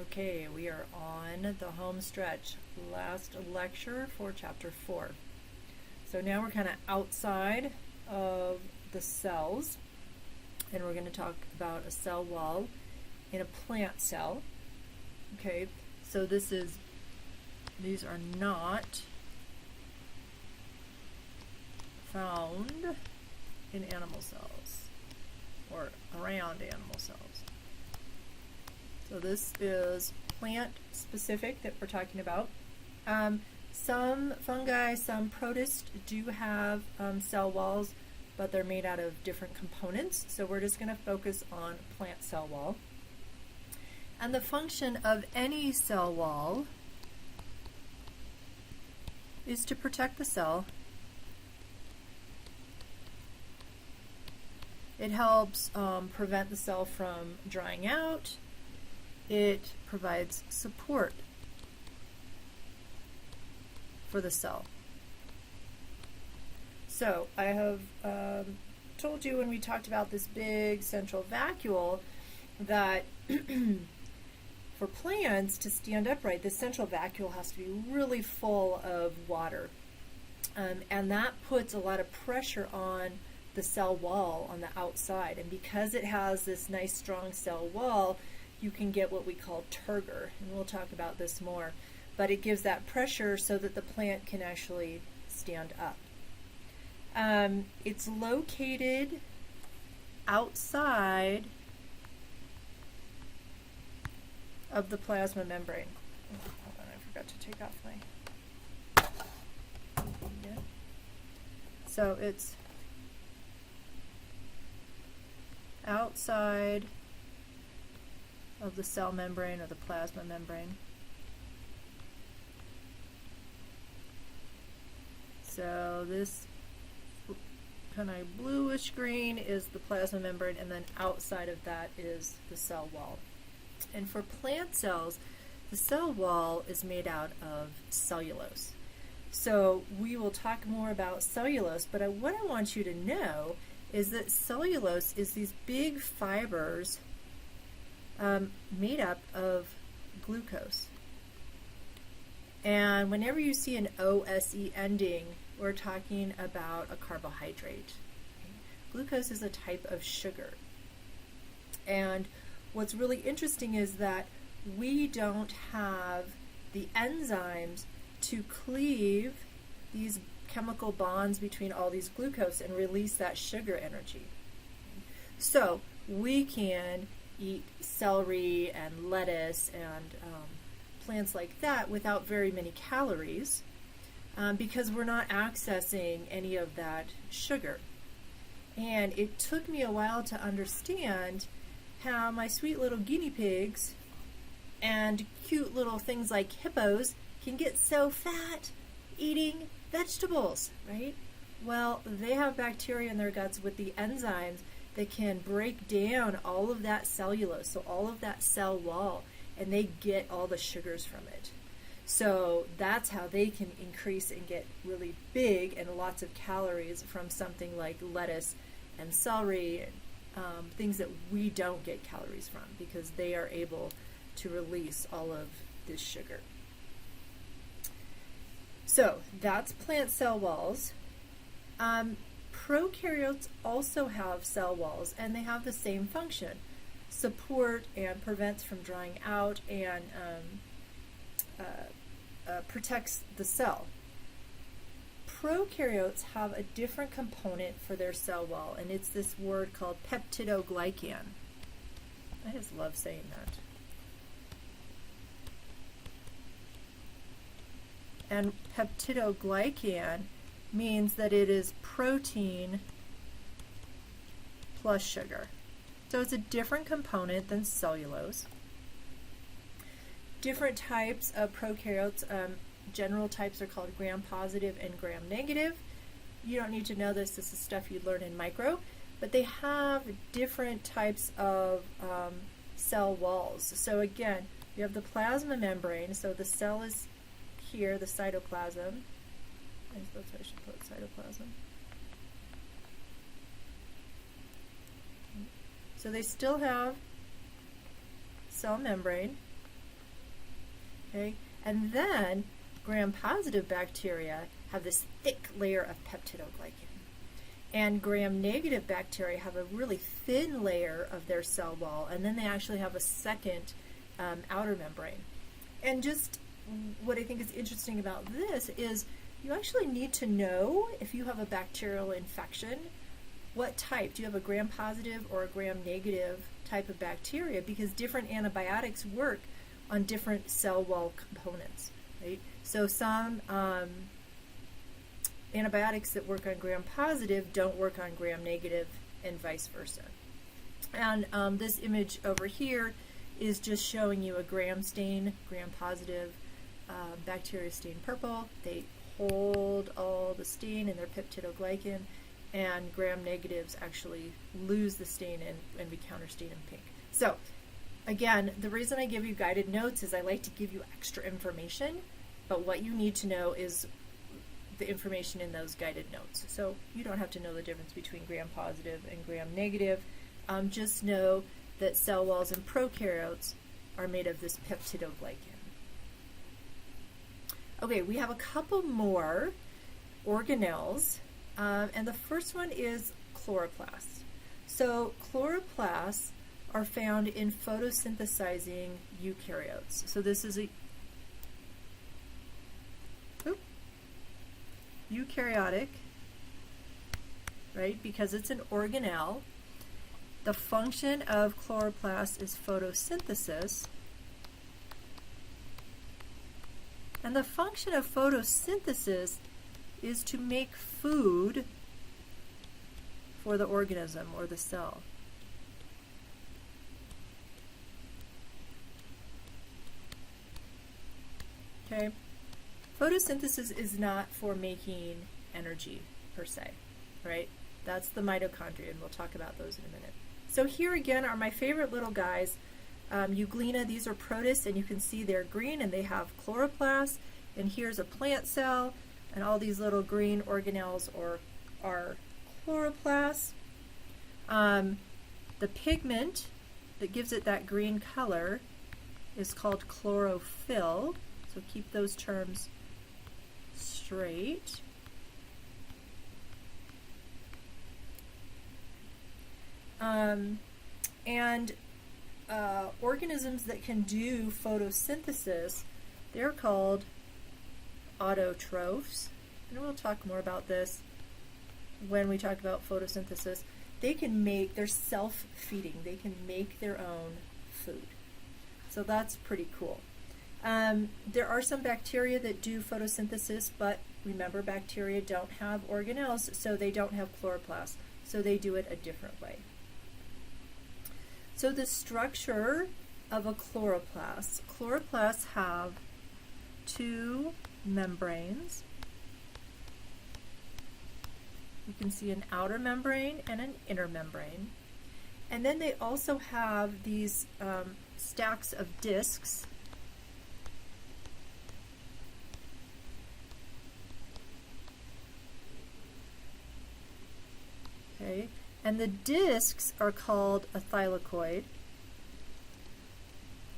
Okay, we are on the home stretch. Last lecture for chapter 4. So now we're kind of outside of the cells, and we're going to talk about a cell wall in a plant cell. Okay, so these are not found in animal cells or around animal cells. So this is plant specific that we're talking about. Some fungi, some protists do have cell walls, but they're made out of different components. So we're just going to focus on plant cell wall. And the function of any cell wall is to protect the cell. It helps prevent the cell from drying out. It provides support for the cell. So I have told you when we talked about this big central vacuole that for plants to stand upright, the central vacuole has to be really full of water. And that puts a lot of pressure on the cell wall on the outside. And because it has this nice strong cell wall, you can get what we call turgor, and we'll talk about this more. But it gives that pressure so that the plant can actually stand up. It's located outside of the plasma membrane. Oh, hold on, I forgot to take off my... Yeah. So it's outside of the cell membrane or the plasma membrane. So this kind of bluish green is the plasma membrane, and then outside of that is the cell wall. And for plant cells, the cell wall is made out of cellulose. So we will talk more about cellulose, but what I want you to know is that cellulose is these big fibers made up of glucose. And whenever you see an OSE ending, we're talking about a carbohydrate. Glucose is a type of sugar. And what's really interesting is that we don't have the enzymes to cleave these chemical bonds between all these glucose and release that sugar energy. So we can eat celery and lettuce and plants like that without very many calories because we're not accessing any of that sugar. And it took me a while to understand how my sweet little guinea pigs and cute little things like hippos can get so fat eating vegetables, right? Well, they have bacteria in their guts with the enzymes that can break down all of that cellulose, so all of that cell wall, and they get all the sugars from it. So that's how they can increase and get really big and lots of calories from something like lettuce and celery, and things that we don't get calories from because they are able to release all of this sugar. So that's plant cell walls. Prokaryotes also have cell walls, and they have the same function: support and prevents from drying out and protects the cell. Prokaryotes have a different component for their cell wall, and it's this word called peptidoglycan. I just love saying that. And peptidoglycan means that it is protein plus sugar. So it's a different component than cellulose. Different types of prokaryotes, general types are called gram-positive and gram-negative. You don't need to know this. This is stuff you'd learn in micro. But they have different types of cell walls. So again, you have the plasma membrane. So the cell is here, the cytoplasm. That's why I should put cytoplasm. So they still have cell membrane. Okay? And then gram-positive bacteria have this thick layer of peptidoglycan. And gram-negative bacteria have a really thin layer of their cell wall, and then they actually have a second outer membrane. And just what I think is interesting about this is you actually need to know if you have a bacterial infection, what type. Do you have a gram-positive or a gram-negative type of bacteria? Because different antibiotics work on different cell wall components, right? So some antibiotics that work on gram-positive don't work on gram-negative and vice versa. And this image over here is just showing you a gram stain, gram-positive bacteria stain purple. They hold all the stain in their peptidoglycan, and gram-negatives actually lose the stain and we counter stain in pink. So again, the reason I give you guided notes is I like to give you extra information, but what you need to know is the information in those guided notes. So you don't have to know the difference between gram-positive and gram-negative. Just know that cell walls in prokaryotes are made of this peptidoglycan. Okay, we have a couple more organelles, and the first one is chloroplasts. So chloroplasts are found in photosynthesizing eukaryotes. So this is a eukaryotic, right, because it's an organelle. The function of chloroplasts is photosynthesis, and the function of photosynthesis is to make food for the organism or the cell. Okay? Photosynthesis is not for making energy per se, right? That's the mitochondria, and we'll talk about those in a minute. So here again are my favorite little guys. Euglena, these are protists, and you can see they're green and they have chloroplasts. And here's a plant cell, and all these little green organelles are chloroplasts. The pigment that gives it that green color is called chlorophyll. So keep those terms straight. Organisms that can do photosynthesis, they're called autotrophs. And we'll talk more about this when we talk about photosynthesis. They're self-feeding. They can make their own food. So that's pretty cool. There are some bacteria that do photosynthesis, but remember, bacteria don't have organelles, so they don't have chloroplasts. So they do it a different way. So the structure of a chloroplast. Chloroplasts have two membranes. You can see an outer membrane and an inner membrane. And then they also have these stacks of discs. Okay. And the discs are called a thylakoid,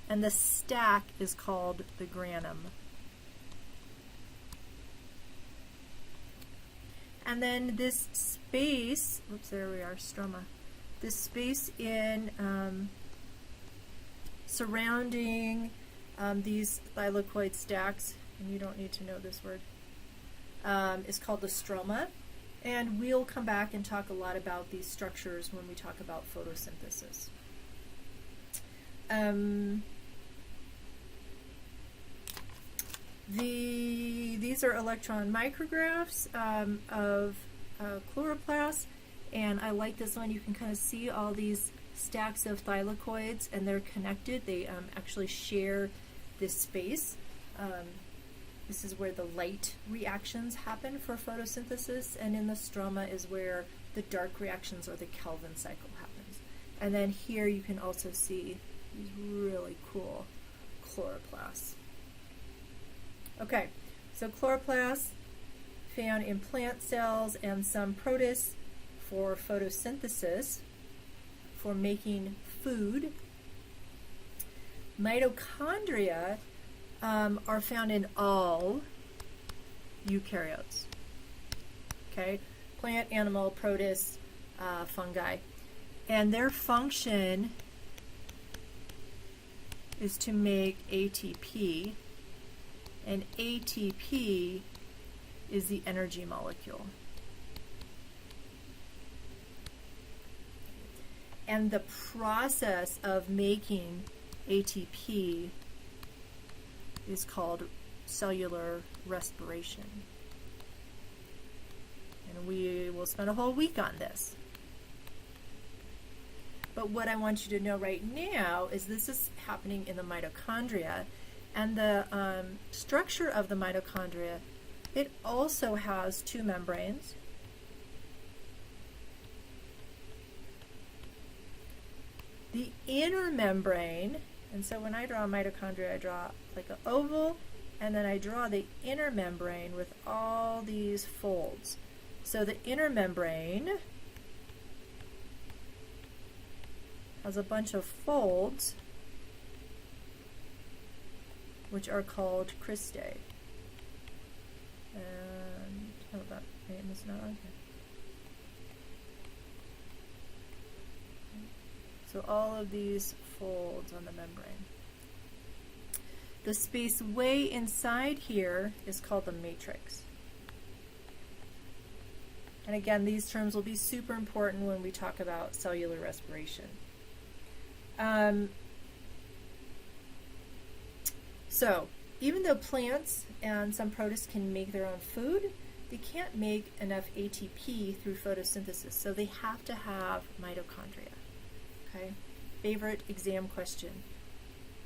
and the stack is called the granum. And then this space, oops, there we are, stroma. This space in surrounding these thylakoid stacks, and you don't need to know this word, is called the stroma. And we'll come back and talk a lot about these structures when we talk about photosynthesis. These are electron micrographs of chloroplasts, and I like this one. You can kind of see all these stacks of thylakoids, and they're connected. They actually share this space. This is where the light reactions happen for photosynthesis, and in the stroma is where the dark reactions or the Kelvin cycle happens. And then here you can also see these really cool chloroplasts. Okay, so chloroplasts found in plant cells and some protists for photosynthesis, for making food. Mitochondria are found in all eukaryotes. Okay, plant, animal, protist, fungi, and their function is to make ATP, and ATP is the energy molecule. And the process of making ATP is called cellular respiration. And we will spend a whole week on this. But what I want you to know right now is this is happening in the mitochondria. And the structure of the mitochondria, it also has two membranes. The inner membrane, and so when I draw a mitochondria, I draw like an oval, and then I draw the inner membrane with all these folds. So the inner membrane has a bunch of folds, which are called cristae. And oh, that name is not on here. So all of these folds on the membrane. The space way inside here is called the matrix. And again, these terms will be super important when we talk about cellular respiration. So even though plants and some protists can make their own food, they can't make enough ATP through photosynthesis, so they have to have mitochondria. Okay, favorite exam question: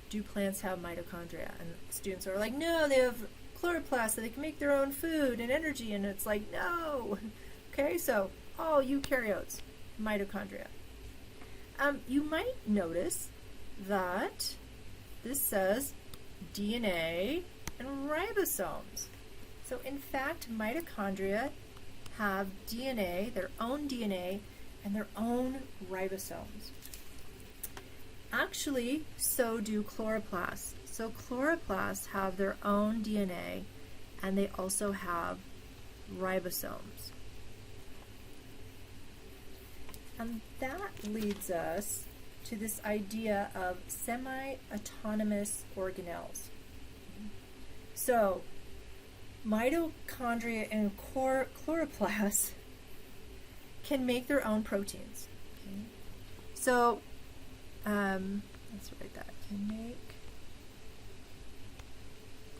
do plants have mitochondria? And students are like, no, they have chloroplasts, so they can make their own food and energy. And it's like, no. Okay, so all eukaryotes, mitochondria. You might notice that this says DNA and ribosomes. So in fact, mitochondria have DNA, their own DNA, and their own ribosomes. Actually, so do chloroplasts. So chloroplasts have their own DNA, and they also have ribosomes. And that leads us to this idea of semi-autonomous organelles. So mitochondria and chloroplasts can make their own proteins. Okay? So let's write that. Can make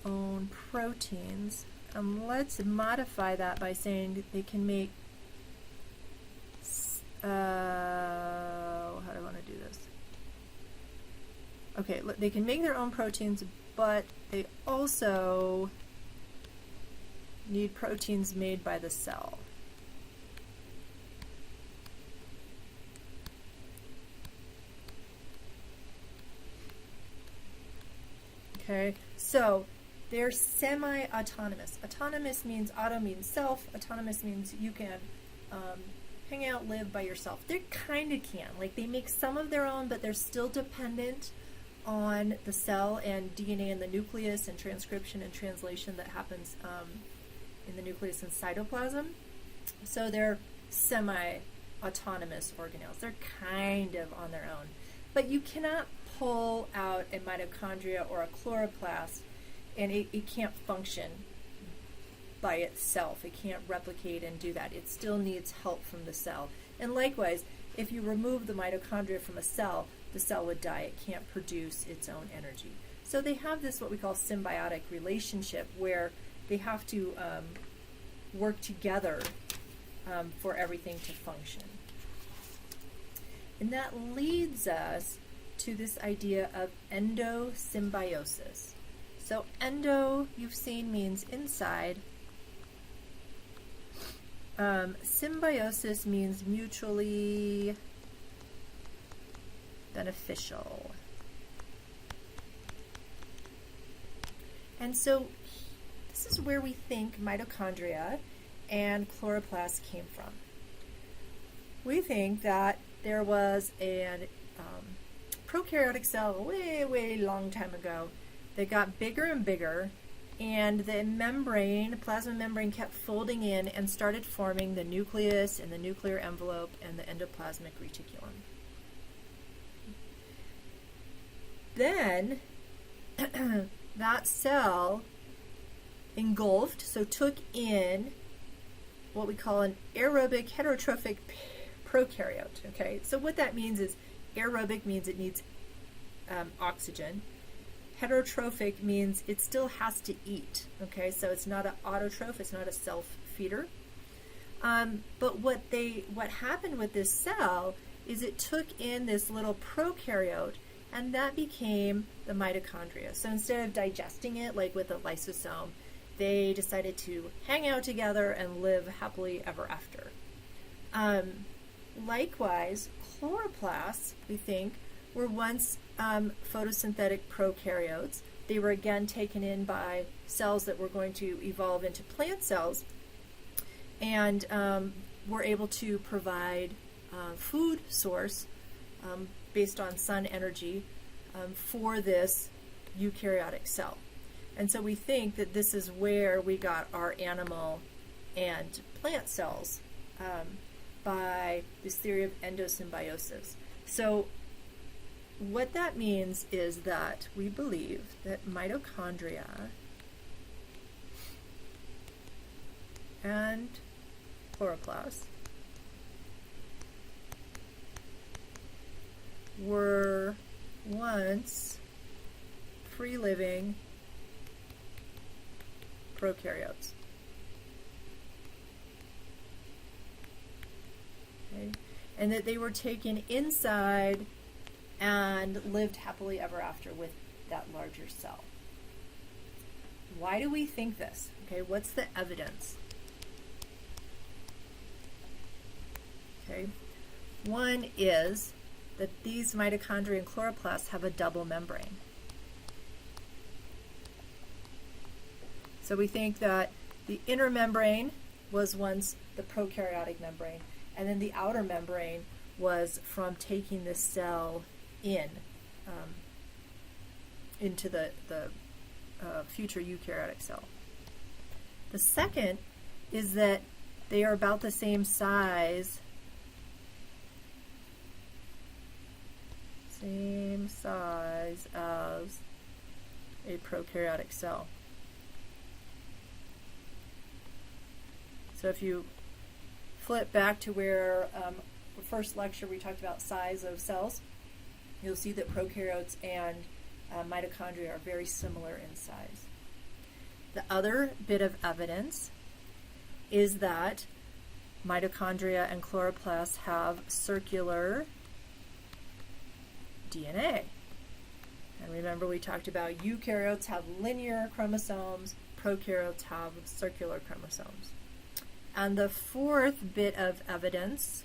own proteins. Let's modify that by saying that they can make how do I want to do this? Okay, they can make their own proteins, but they also need proteins made by the cell. Okay, so they're semi-autonomous. Autonomous means auto means self. Autonomous means you can hang out, live by yourself. They kind of can. Like they make some of their own, but they're still dependent on the cell and DNA in the nucleus and transcription and translation that happens in the nucleus and cytoplasm. So they're semi-autonomous organelles. They're kind of on their own. But you cannot pull out a mitochondria or a chloroplast and it can't function by itself. It can't replicate and do that. It still needs help from the cell. And likewise, if you remove the mitochondria from a cell, the cell would die. It can't produce its own energy. So they have this what we call symbiotic relationship where they have to work together for everything to function. And that leads us to this idea of endosymbiosis. So endo, you've seen, means inside. Symbiosis means mutually beneficial. And so this is where we think mitochondria and chloroplasts came from. We think that there was a prokaryotic cell way long time ago, They got bigger and bigger, and the membrane, plasma membrane, kept folding in and started forming the nucleus and the nuclear envelope and the endoplasmic reticulum. Then that cell engulfed, so took in what we call an aerobic heterotrophic prokaryote. Okay, so what that means is aerobic means it needs oxygen. Heterotrophic means it still has to eat. Okay, so it's not an autotroph, it's not a self-feeder. But what happened with this cell is it took in this little prokaryote, and that became the mitochondria. So instead of digesting it like with a lysosome, they decided to hang out together and live happily ever after. Likewise, chloroplasts, we think, were once photosynthetic prokaryotes. They were again taken in by cells that were going to evolve into plant cells, and were able to provide food source based on sun energy for this eukaryotic cell. And so we think that this is where we got our animal and plant cells by this theory of endosymbiosis. So what that means is that we believe that mitochondria and chloroplasts were once free-living prokaryotes. Okay? And that they were taken inside and lived happily ever after with that larger cell. Why do we think this? Okay, what's the evidence? Okay, one is that these mitochondria and chloroplasts have a double membrane. So we think that the inner membrane was once the prokaryotic membrane, and then the outer membrane was from taking this cell into the future eukaryotic cell. The second is that they are about the same size as a prokaryotic cell. So if you flip back to where the first lecture we talked about size of cells, you'll see that prokaryotes and mitochondria are very similar in size. The other bit of evidence is that mitochondria and chloroplasts have circular DNA. And remember, we talked about eukaryotes have linear chromosomes, prokaryotes have circular chromosomes. And the fourth bit of evidence,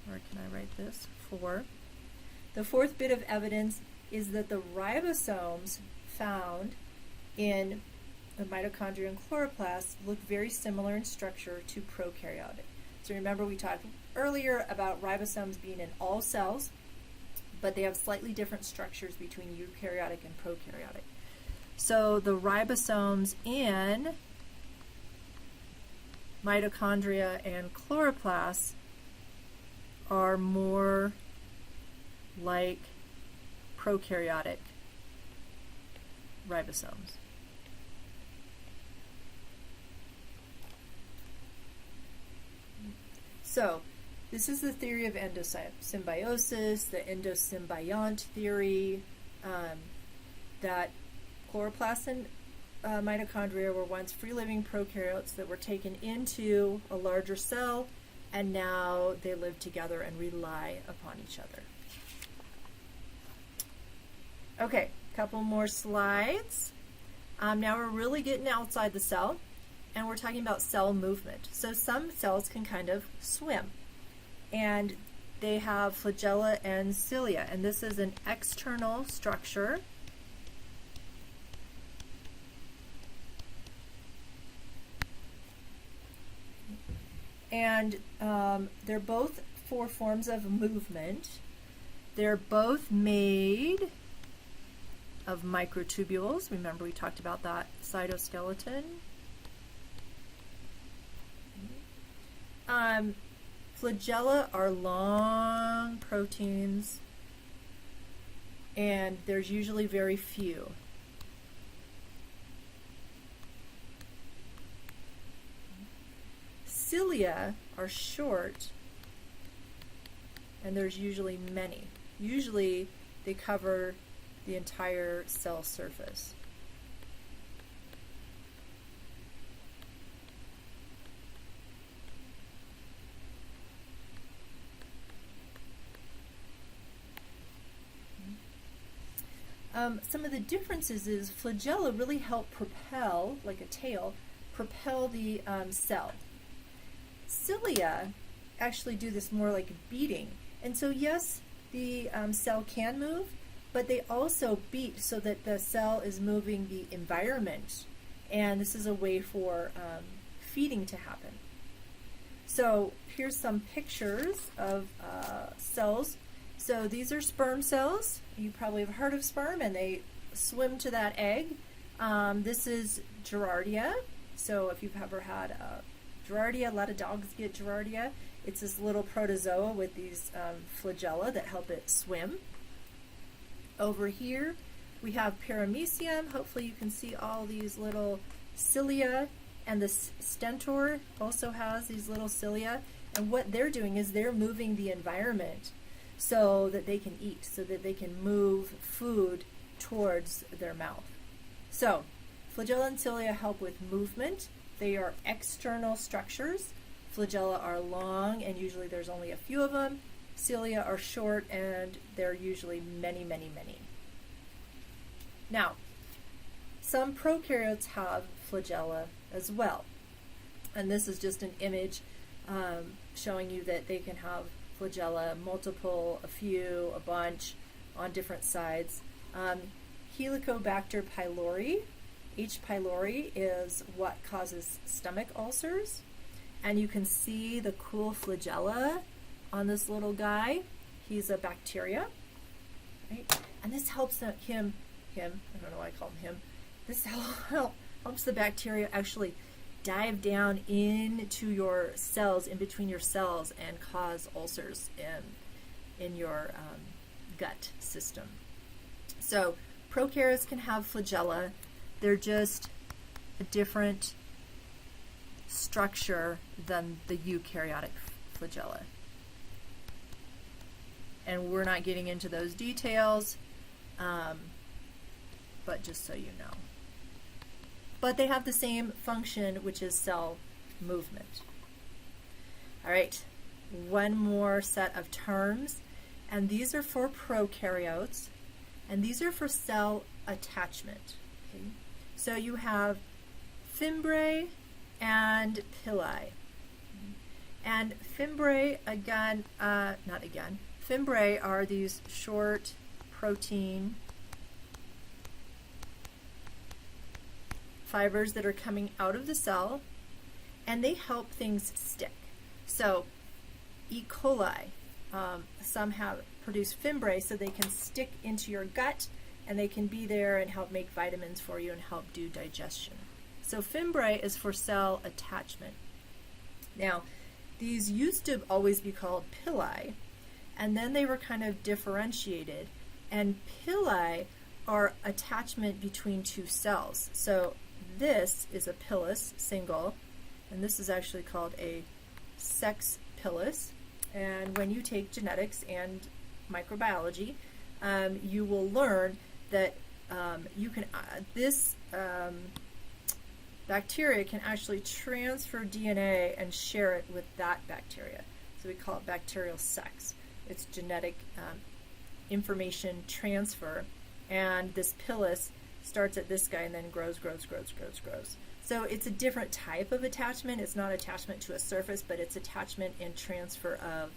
or can I write this? The fourth bit of evidence is that the ribosomes found in the mitochondria and chloroplasts look very similar in structure to prokaryotic. So remember, we talked earlier about ribosomes being in all cells, but they have slightly different structures between eukaryotic and prokaryotic. So the ribosomes in mitochondria and chloroplasts are more like prokaryotic ribosomes. So this is the theory of endosymbiosis, the endosymbiont theory, that chloroplasts and mitochondria were once free-living prokaryotes that were taken into a larger cell, and now they live together and rely upon each other. Okay, a couple more slides. Now we're really getting outside the cell, and we're talking about cell movement. So some cells can kind of swim, and they have flagella and cilia, and this is an external structure. And they're both for forms of movement. They're both made of microtubules. Remember we talked about that cytoskeleton. Flagella are long proteins, and there's usually very few. Cilia are short, and there's usually many. Usually they cover the entire cell surface. Some of the differences is flagella really help propel, like a tail, propel the cell. Cilia actually do this more like beating. And so yes, the cell can move, but they also beat so that the cell is moving the environment. And this is a way for feeding to happen. So here's some pictures of cells. So these are sperm cells. You probably have heard of sperm, and they swim to that egg. This is Giardia. So if you've ever had Giardia, a lot of dogs get Giardia. It's this little protozoa with these flagella that help it swim. Over here we have paramecium. Hopefully you can see all these little cilia, and the stentor also has these little cilia. And what they're doing is they're moving the environment so that they can eat, so that they can move food towards their mouth. So flagella and cilia help with movement. They are external structures. Flagella are long, and usually there's only a few of them. Cilia are short, and they're usually many, many, many. Now, some prokaryotes have flagella as well. And this is just an image showing you that they can have flagella, multiple, a few, a bunch, on different sides. Helicobacter pylori. H. pylori is what causes stomach ulcers. And you can see the cool flagella on this little guy. He's a bacteria, right? And this helps him, I don't know why I call him. This helps the bacteria actually dive down into your cells, in between your cells, and cause ulcers in your gut system. So prokaryotes can have flagella. They're just a different structure than the eukaryotic flagella. And we're not getting into those details, but just so you know. But they have the same function, which is cell movement. All right, one more set of terms, and these are for prokaryotes, and these are for cell attachment. Okay? So you have fimbriae and pili. And fimbriae, fimbriae are these short protein fibers that are coming out of the cell, and they help things stick. So E. coli, some produce fimbriae so they can stick into your gut, and they can be there and help make vitamins for you and help do digestion. So fimbriae is for cell attachment. Now, these used to always be called pili, and then they were kind of differentiated, and pili are attachment between two cells. So this is a pilus, single, and this is actually called a sex pilus. And when you take genetics and microbiology, you will learn that this bacteria can actually transfer DNA and share it with that bacteria. So we call it bacterial sex. It's genetic information transfer, and this pilus starts at this guy and then grows. So it's a different type of attachment. It's not attachment to a surface, but it's attachment and transfer of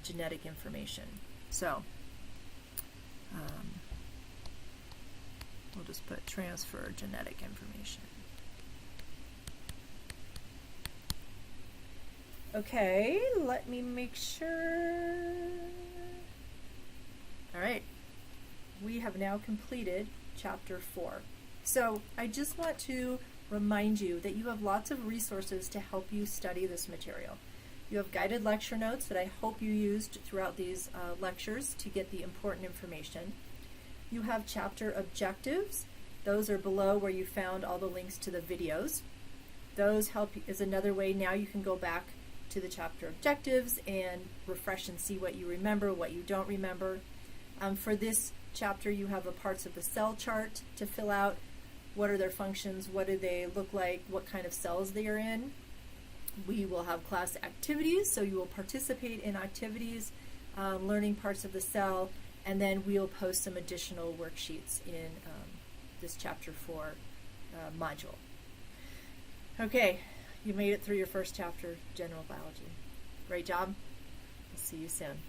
genetic information. So we'll just put transfer genetic information. Okay, let me make sure. All right, we have now completed chapter 4. So I just want to remind you that you have lots of resources to help you study this material. You have guided lecture notes that I hope you used throughout these lectures to get the important information. You have chapter objectives. Those are below where you found all the links to the videos. Those help is another way. Now you can go back to the chapter objectives and refresh and see what you remember, what you don't remember. For this chapter, you have the parts of the cell chart to fill out. What are their functions? What do they look like? What kind of cells they are in? We will have class activities, so you will participate in activities, learning parts of the cell, and then we'll post some additional worksheets in this chapter 4 module. Okay, you made it through your first chapter, General Biology. Great job. I'll see you soon.